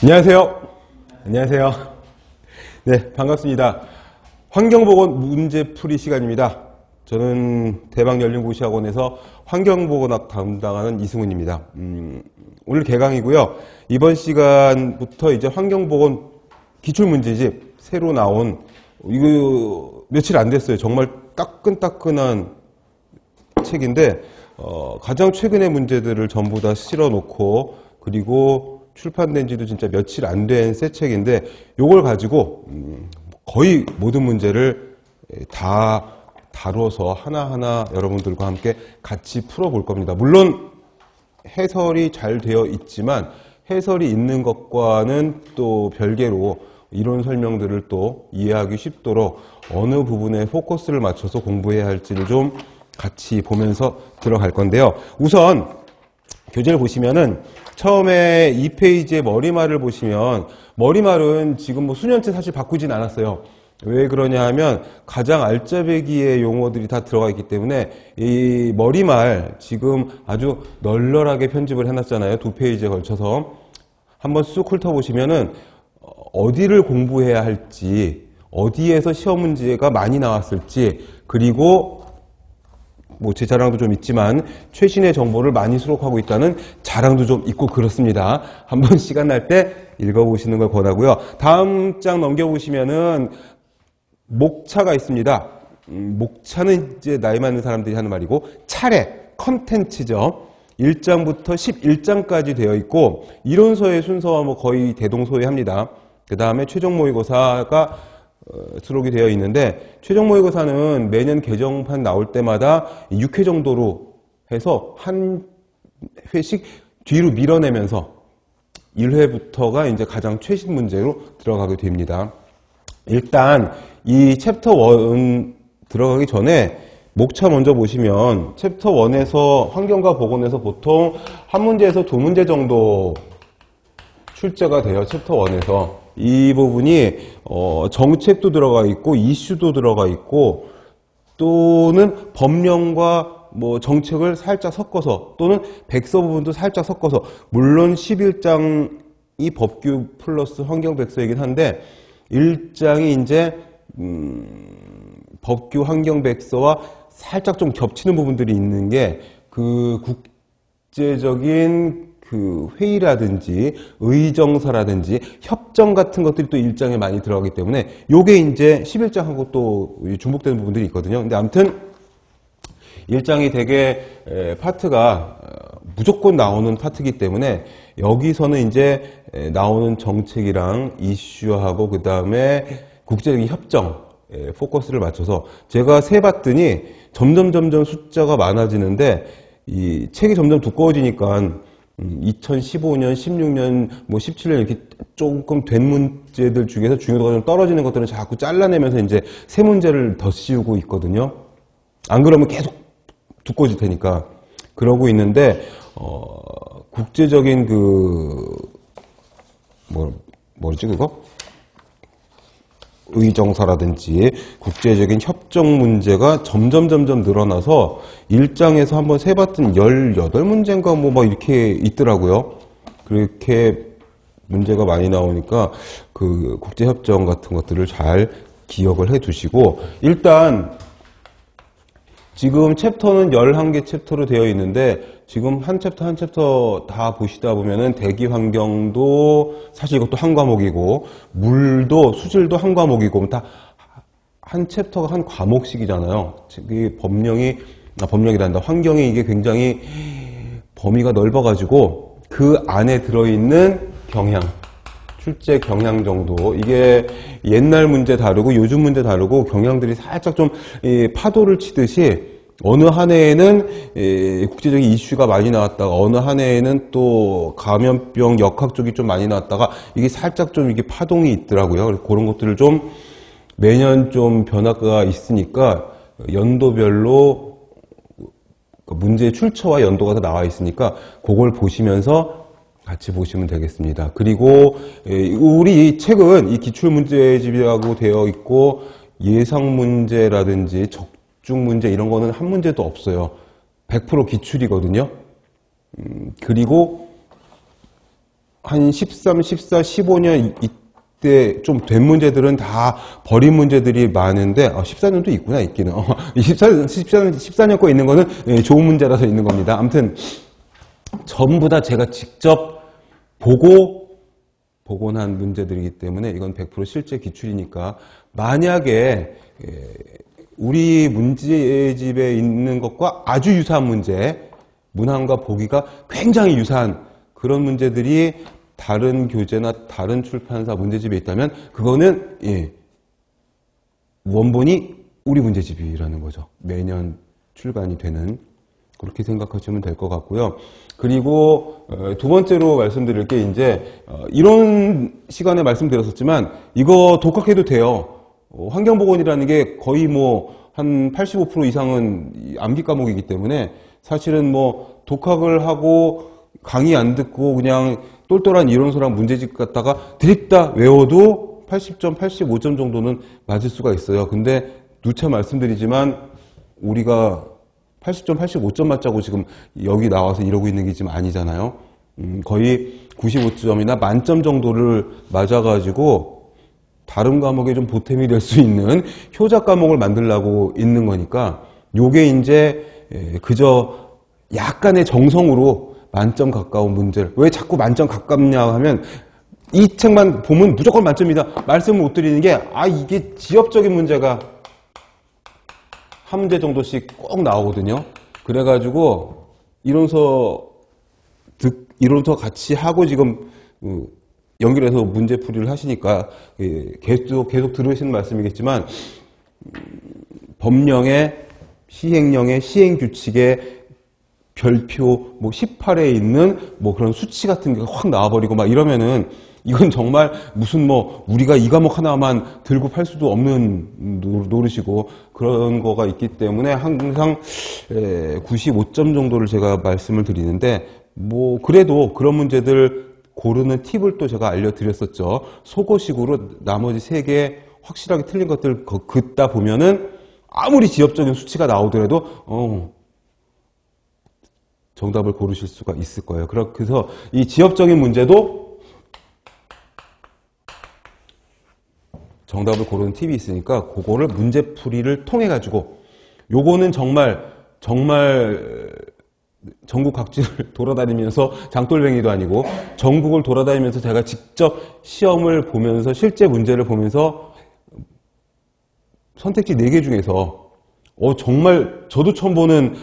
안녕하세요. 안녕하세요. 네, 반갑습니다. 환경보건 문제풀이 시간입니다. 저는 대방열린고시학원에서 환경보건학 담당하는 이승훈입니다. 오늘 개강이고요. 이번 시간부터 이제 환경보건 기출문제집 새로 나온, 이거 며칠 안 됐어요. 정말 따끈따끈한 책인데 가장 최근의 문제들을 전부 다 실어 놓고, 그리고 출판된 지도 진짜 며칠 안 된 새 책인데, 요걸 가지고 거의 모든 문제를 다 다뤄서 하나하나 여러분들과 함께 같이 풀어볼 겁니다. 물론 해설이 잘 되어 있지만 해설이 있는 것과는 또 별개로 이론 설명들을 또 이해하기 쉽도록 어느 부분에 포커스를 맞춰서 공부해야 할지를 좀 같이 보면서 들어갈 건데요. 우선 교재를 보시면은 처음에 2페이지의 머리말을 보시면, 머리말은 지금 뭐 수년째 사실 바꾸진 않았어요. 왜 그러냐 하면 가장 알짜배기의 용어들이 다 들어가 있기 때문에 이 머리말 지금 아주 널널하게 편집을 해놨잖아요. 2페이지에 걸쳐서. 한번 쑥 훑어보시면은 어디를 공부해야 할지, 어디에서 시험 문제가 많이 나왔을지, 그리고 뭐 제 자랑도 좀 있지만 최신의 정보를 많이 수록하고 있다는 자랑도 좀 있고 그렇습니다. 한번 시간 날 때 읽어보시는 걸 권하고요. 다음 장 넘겨보시면은 목차가 있습니다. 목차는 이제 나이 많은 사람들이 하는 말이고, 차례, 컨텐츠죠. 1장부터 11장까지 되어 있고, 이론서의 순서와 뭐 거의 대동소이합니다. 그 다음에 최종 모의고사가 수록이 되어 있는데, 최종 모의고사는 매년 개정판 나올 때마다 6회 정도로 해서 한 회씩 뒤로 밀어내면서 1회부터가 이제 가장 최신 문제로 들어가게 됩니다. 일단 이 챕터 1 들어가기 전에 목차 먼저 보시면, 챕터 1에서 환경과 보건에서 보통 한 문제에서 두 문제 정도 출제가 돼요. 챕터 1에서. 이 부분이 정책도 들어가 있고 이슈도 들어가 있고, 또는 법령과 뭐 정책을 살짝 섞어서, 또는 백서 부분도 살짝 섞어서, 물론 11장이 법규 플러스 환경 백서이긴 한데 1장이 이제 법규 환경 백서와 살짝 좀 겹치는 부분들이 있는 게, 그 국제적인 그 회의라든지 의정서라든지 협정 같은 것들이 또 1장에 많이 들어가기 때문에 요게 이제 11장하고 또 중복되는 부분들이 있거든요. 근데 아무튼 1장이 되게 파트가 무조건 나오는 파트이기 때문에 여기서는 이제 나오는 정책이랑 이슈하고 그 다음에 국제적인 협정 포커스를 맞춰서 제가 세봤더니 점점 숫자가 많아지는데, 이 책이 점점 두꺼워지니까 2015년, 16년, 뭐 17년 이렇게 조금 된 문제들 중에서 중요도가 좀 떨어지는 것들은 자꾸 잘라내면서 이제 새 문제를 더 씌우고 있거든요. 안 그러면 계속 두꺼워질 테니까. 그러고 있는데, 국제적인 뭐지 그거? 의정서라든지 국제적인 협정 문제가 점점 늘어나서 1장에서 한번 세봤더니 18문제인가 뭐 막 이렇게 있더라고요. 그렇게 문제가 많이 나오니까 그 국제협정 같은 것들을 잘 기억을 해 두시고, 일단 지금 챕터는 11개 챕터로 되어 있는데, 지금 한 챕터 다 보시다 보면은 대기 환경도 사실 이것도 한 과목이고, 물도 수질도 한 과목이고, 다 한 챕터가 한 과목씩이잖아요. 이 법령이란다. 환경이 이게 굉장히 범위가 넓어가지고 그 안에 들어있는 경향, 출제 경향 정도, 이게 옛날 문제 다르고 요즘 문제 다르고 경향들이 살짝 좀 파도를 치듯이 어느 한 해에는 국제적인 이슈가 많이 나왔다가 어느 한 해에는 또 감염병 역학 쪽이 좀 많이 나왔다가 이게 살짝 좀 이게 파동이 있더라고요. 그래서 그런 것들을 좀 매년 좀 변화가 있으니까 연도별로 문제의 출처와 연도가 다 나와 있으니까 그걸 보시면서 같이 보시면 되겠습니다. 그리고 우리 이 책은 이 기출문제집이라고 되어 있고, 예상문제라든지 적중문제 이런 거는 한 문제도 없어요. 100% 기출이거든요. 그리고 한 13, 14, 15년 이때 좀 된 문제들은 다 버린 문제들이 많은데 14년도 있구나 있기는 14년 거 있는 거는 좋은 문제라서 있는 겁니다. 아무튼 전부 다 제가 직접 보고 복원한 문제들이기 때문에 이건 100% 실제 기출이니까 만약에 우리 문제집에 있는 것과 아주 유사한 문제, 문항과 보기가 굉장히 유사한 그런 문제들이 다른 교재나 다른 출판사 문제집에 있다면 그거는 원본이 우리 문제집이라는 거죠. 매년 출간이 되는 그렇게 생각하시면 될 것 같고요. 그리고 두 번째로 말씀드릴 게 이제 이런 시간에 말씀드렸었지만 이거 독학해도 돼요. 환경보건이라는 게 거의 뭐 한 85% 이상은 암기 과목이기 때문에 사실은 뭐 독학을 하고 강의 안 듣고 그냥 똘똘한 이론서랑 문제집 갖다가 드립다 외워도 80점, 85점 정도는 맞을 수가 있어요. 근데 누차 말씀드리지만 우리가 80점, 85점 맞자고 지금 여기 나와서 이러고 있는 게 지금 아니잖아요. 거의 95점이나 만점 정도를 맞아가지고 다른 과목에 좀 보탬이 될 수 있는 효자 과목을 만들려고 있는 거니까 요게 이제 그저 약간의 정성으로 만점 가까운 문제를 왜 자꾸 만점 가깝냐 하면 이 책만 보면 무조건 만점이다 말씀을 못 드리는 게 이게 지엽적인 문제가 한 문제 정도씩 꼭 나오거든요. 그래가지고 이론서 같이 하고 지금 연결해서 문제풀이를 하시니까 계속 들으시는 말씀이겠지만 법령의 시행령의 시행규칙의 별표 뭐 18에 있는 뭐 그런 수치 같은 게 확 나와버리고 막 이러면은 이건 정말 무슨 뭐 우리가 이 과목 하나만 들고 팔 수도 없는 노릇이고 그런 거가 있기 때문에 항상 95점 정도를 제가 말씀을 드리는데 뭐 그래도 그런 문제들 고르는 팁을 또 제가 알려드렸었죠. 속어식으로 나머지 3개 확실하게 틀린 것들 긋다 보면은 아무리 지엽적인 수치가 나오더라도 정답을 고르실 수가 있을 거예요. 그래서 이 지엽적인 문제도 정답을 고르는 팁이 있으니까 그거를 문제풀이를 통해 가지고 요거는 정말 전국 각지를 돌아다니면서 장돌뱅이도 아니고 전국을 돌아다니면서 제가 직접 시험을 보면서 실제 문제를 보면서 선택지 4개 중에서 정말 저도 처음 보는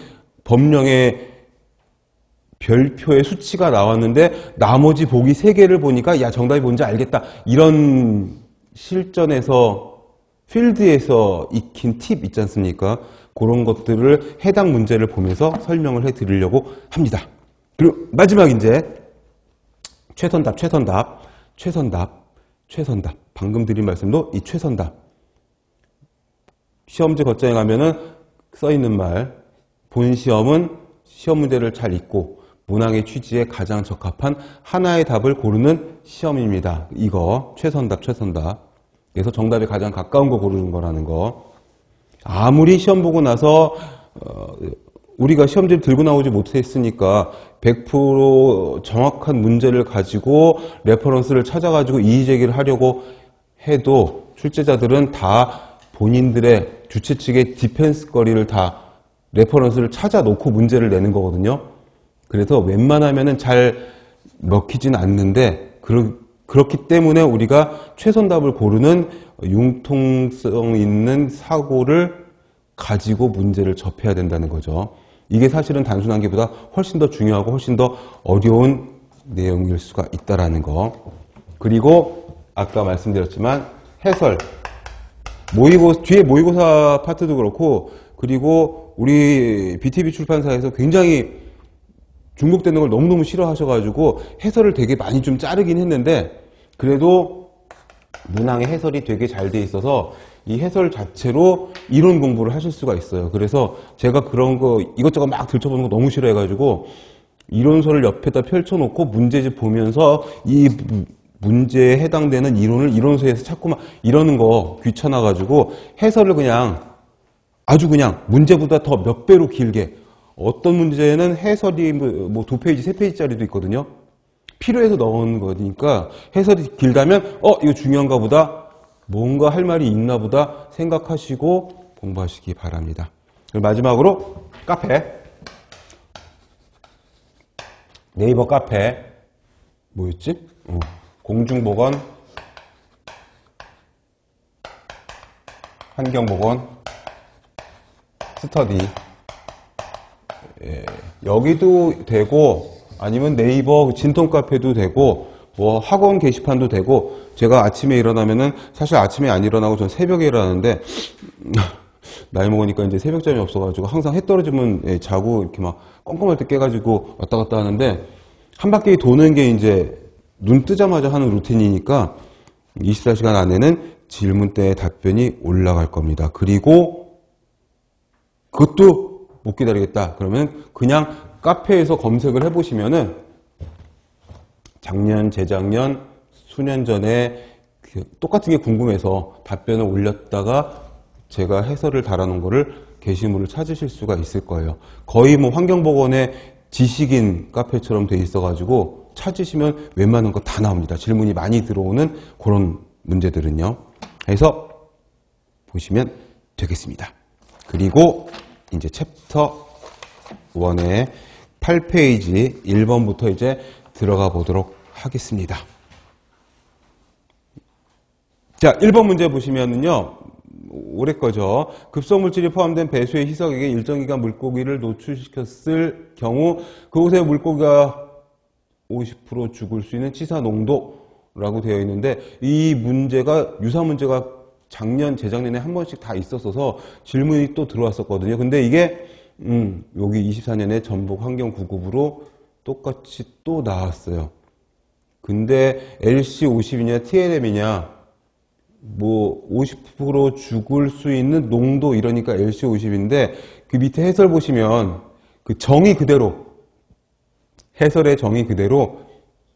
법령의 별표의 수치가 나왔는데 나머지 보기 3개를 보니까 야 정답이 뭔지 알겠다 이런 실전에서 필드에서 익힌 팁 있지 않습니까? 그런 것들을 해당 문제를 보면서 설명을 해드리려고 합니다. 그리고 마지막 이제 최선답. 방금 드린 말씀도 이 최선답. 시험지 걷장에 가면은 써있는 말, 본 시험은 시험 문제를 잘 읽고 문항의 취지에 가장 적합한 하나의 답을 고르는 시험입니다. 이거 최선답. 그래서 정답에 가장 가까운 거 고르는 거라는 거. 아무리 시험 보고 나서 우리가 시험지를 들고 나오지 못했으니까 100% 정확한 문제를 가지고 레퍼런스를 찾아가지고 이의제기를 하려고 해도 출제자들은 다 본인들의 주최 측의 디펜스 거리를 다 레퍼런스를 찾아 놓고 문제를 내는 거거든요. 그래서 웬만하면은 잘 먹히진 않는데 그렇기 때문에 우리가 최선답을 고르는 융통성 있는 사고를 가지고 문제를 접해야 된다는 거죠. 이게 사실은 단순한 게보다 훨씬 더 중요하고 훨씬 더 어려운 내용일 수가 있다라는 거. 그리고 아까 말씀드렸지만 해설, 뒤에 모의고사 파트도 그렇고 그리고 우리 BTV 출판사에서 굉장히 중복되는 걸 너무너무 싫어하셔가지고 해설을 되게 많이 좀 자르긴 했는데 그래도 문항의 해설이 되게 잘 돼 있어서 이 해설 자체로 이론 공부를 하실 수가 있어요. 그래서 제가 그런 거 이것저것 막 들춰보는 거 너무 싫어해가지고 이론서를 옆에다 펼쳐놓고 문제집 보면서 이 문제에 해당되는 이론을 이론서에서 찾고 막 이러는 거 귀찮아가지고 해설을 아주 그냥 문제보다 더 몇 배로 길게 어떤 문제는 해설이 뭐 2페이지, 3페이지짜리도 있거든요. 필요해서 넣은 거니까 해설이 길다면 이거 중요한가 보다, 뭔가 할 말이 있나 보다 생각하시고 공부하시기 바랍니다. 그리고 마지막으로 카페, 네이버 카페 뭐였지? 공중보건, 환경보건, 스터디, 여기도 되고 아니면 네이버 진통카페도 되고 뭐 학원 게시판도 되고, 제가 아침에 일어나면은, 사실 아침에 안 일어나고 전 새벽에 일어나는데 나이 먹으니까 이제 새벽잠이 없어가지고 항상 해 떨어지면 자고 이렇게 막 껌껌할 때 깨가지고 왔다 갔다 하는데, 한 바퀴 도는 게 이제 눈 뜨자마자 하는 루틴이니까 24시간 안에는 질문대에 답변이 올라갈 겁니다. 그리고 그것도 못 기다리겠다 그러면 그냥 카페에서 검색을 해보시면은 작년, 재작년, 수년 전에 똑같은 게 궁금해서 답변을 올렸다가 제가 해설을 달아놓은 거를 게시물을 찾으실 수가 있을 거예요. 거의 뭐 환경보건의 지식인 카페처럼 돼 있어가지고 찾으시면 웬만한 거 다 나옵니다. 질문이 많이 들어오는 그런 문제들은요. 그래서 보시면 되겠습니다. 그리고 이제 챕터 1의 8페이지 1번부터 이제 들어가 보도록 하겠습니다. 자, 1번 문제 보시면은요, 올해 거죠. 급성물질이 포함된 배수의 희석액에 일정 기간 물고기를 노출시켰을 경우 그곳에 물고기가 50% 죽을 수 있는 치사 농도라고 되어 있는데, 이 문제가, 유사 문제가 작년, 재작년에 한 번씩 다 있었어서 질문이 또 들어왔었거든요. 근데 이게 여기 24년에 전북 환경구급으로 똑같이 또 나왔어요. 근데 LC50이냐 TLM이냐, 뭐 50% 죽을 수 있는 농도 이러니까 LC50인데, 그 밑에 해설 보시면 그 정의 그대로, 해설의 정의 그대로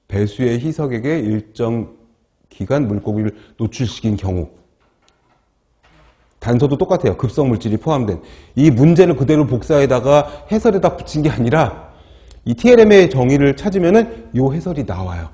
배수의 희석액에 일정 기간 물고기를 노출시킨 경우, 단서도 똑같아요. 급성물질이 포함된. 이 문제를 그대로 복사에다가 해설에다 붙인 게 아니라 이 TLM의 정의를 찾으면은 요 해설이 나와요.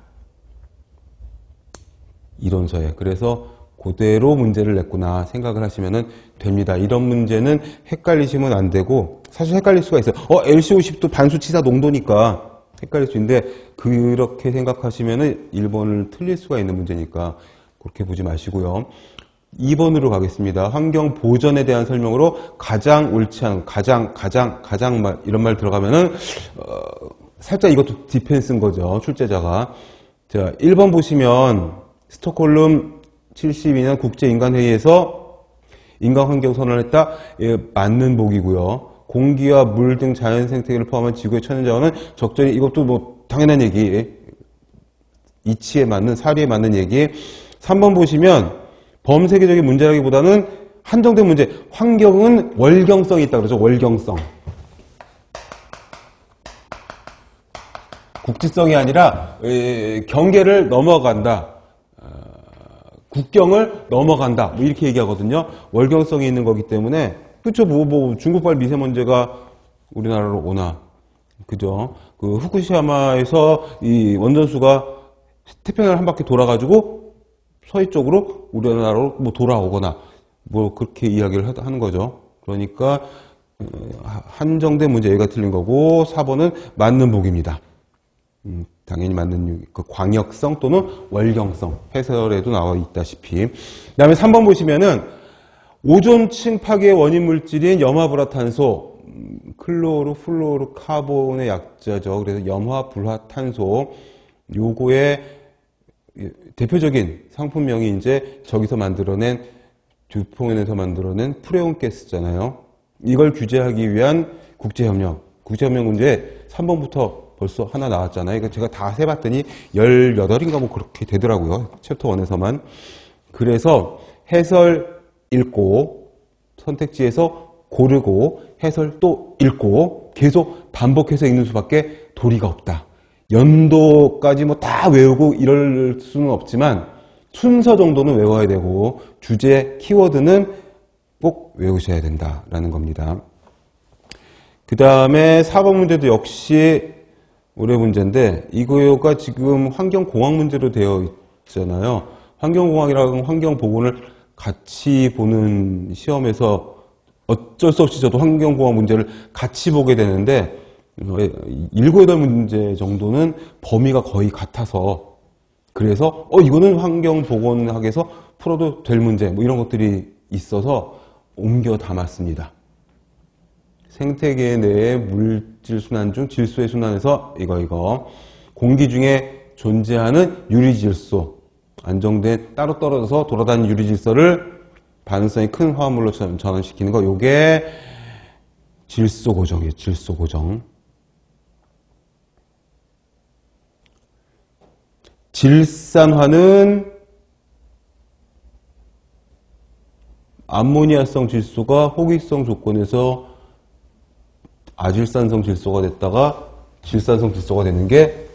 이론서에. 그래서 그대로 문제를 냈구나 생각을 하시면 됩니다. 이런 문제는 헷갈리시면 안 되고, 사실 헷갈릴 수가 있어요. LC50도 반수치사 농도니까 헷갈릴 수 있는데, 그렇게 생각하시면 1번을 틀릴 수가 있는 문제니까 그렇게 보지 마시고요. 2번으로 가겠습니다. 환경 보전에 대한 설명으로 가장 옳지 않은, 가장 말, 이런 말 들어가면은, 살짝 이것도 디펜스인 거죠. 출제자가. 자, 1번 보시면 스톡홀름 72년 국제인간회의에서 인간환경 선언을 했다. 예, 맞는 복이고요. 공기와 물 등 자연 생태계를 포함한 지구의 천연자원은 적절히, 이것도 뭐 당연한 얘기, 이치에 맞는, 사리에 맞는 얘기. 3번 보시면 범세계적인 문제라기보다는 한정된 문제, 환경은 월경성이 있다 그러죠. 월경성. 국지성이 아니라 경계를 넘어간다. 국경을 넘어간다. 뭐 이렇게 얘기하거든요. 월경성이 있는 거기 때문에, 그쵸, 뭐 중국발 미세먼지가 우리나라로 오나, 그죠? 그 후쿠시마에서 이 원전수가 태평양을 한 바퀴 돌아가지고 서해 쪽으로 우리나라로 뭐 돌아오거나, 뭐 그렇게 이야기를 하는 거죠. 그러니까 한정된 문제, 얘가 틀린 거고, 4번은 맞는 복입니다. 당연히 맞는, 그 광역성 또는 월경성, 해설에도 나와 있다시피. 그 다음에 3번 보시면은 오존층 파괴의 원인 물질인 염화불화탄소, 클로로플로르 카본의 약자죠. 그래서 염화불화탄소, 요거의 대표적인 상품명이 이제 저기서 만들어낸, 듀퐁에서 만들어낸 프레온 가스잖아요. 이걸 규제하기 위한 국제협력. 국제협력 문제 3번부터 벌써 하나 나왔잖아요. 이거 제가 다 세봤더니 18인가 뭐 그렇게 되더라고요. 챕터 1에서만. 그래서 해설 읽고, 선택지에서 고르고, 해설 또 읽고, 계속 반복해서 읽는 수밖에 도리가 없다. 연도까지 뭐 다 외우고 이럴 수는 없지만 순서 정도는 외워야 되고, 주제, 키워드는 꼭 외우셔야 된다라는 겁니다. 그 다음에 4번 문제도 역시 올해 문제인데 이거가 지금 환경공학 문제로 되어 있잖아요. 환경공학이랑 환경보건을 같이 보는 시험에서 어쩔 수 없이 저도 환경공학 문제를 같이 보게 되는데 7, 8문제 정도는 범위가 거의 같아서 그래서 이거는 환경보건학에서 풀어도 될 문제 뭐 이런 것들이 있어서 옮겨 담았습니다. 생태계 내의 물질 순환 중 질소의 순환에서 이거 공기 중에 존재하는 유리질소 안정된 따로 떨어져서 돌아다니는 유리질소를 반응성이 큰 화합물로 전환시키는 거 요게 질소 고정이에요. 질소 고정. 질산화는 암모니아성 질소가 호기성 조건에서 아질산성 질소가 됐다가 질산성 질소가 되는 게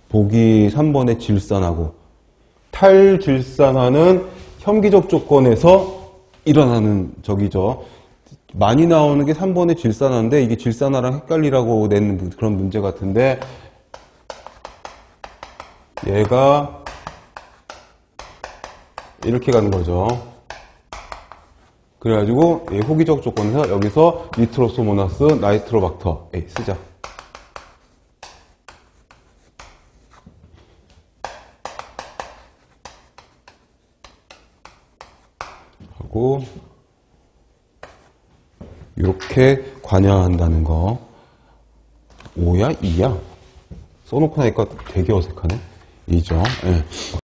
보기 3번의 질산화고 탈질산화는 혐기적 조건에서 일어나는 적이죠. 많이 나오는 게 3번의 질산화인데 이게 질산화랑 헷갈리라고 낸 그런 문제 같은데 얘가 이렇게 가는 거죠. 그래가지고 호기적 조건에서 여기서 니트로소모나스 나이트로박터 쓰자. 하고 이렇게 관여한다는 거. 5야? 2야? 써놓고 나니까 되게 어색하네. 2죠. 예.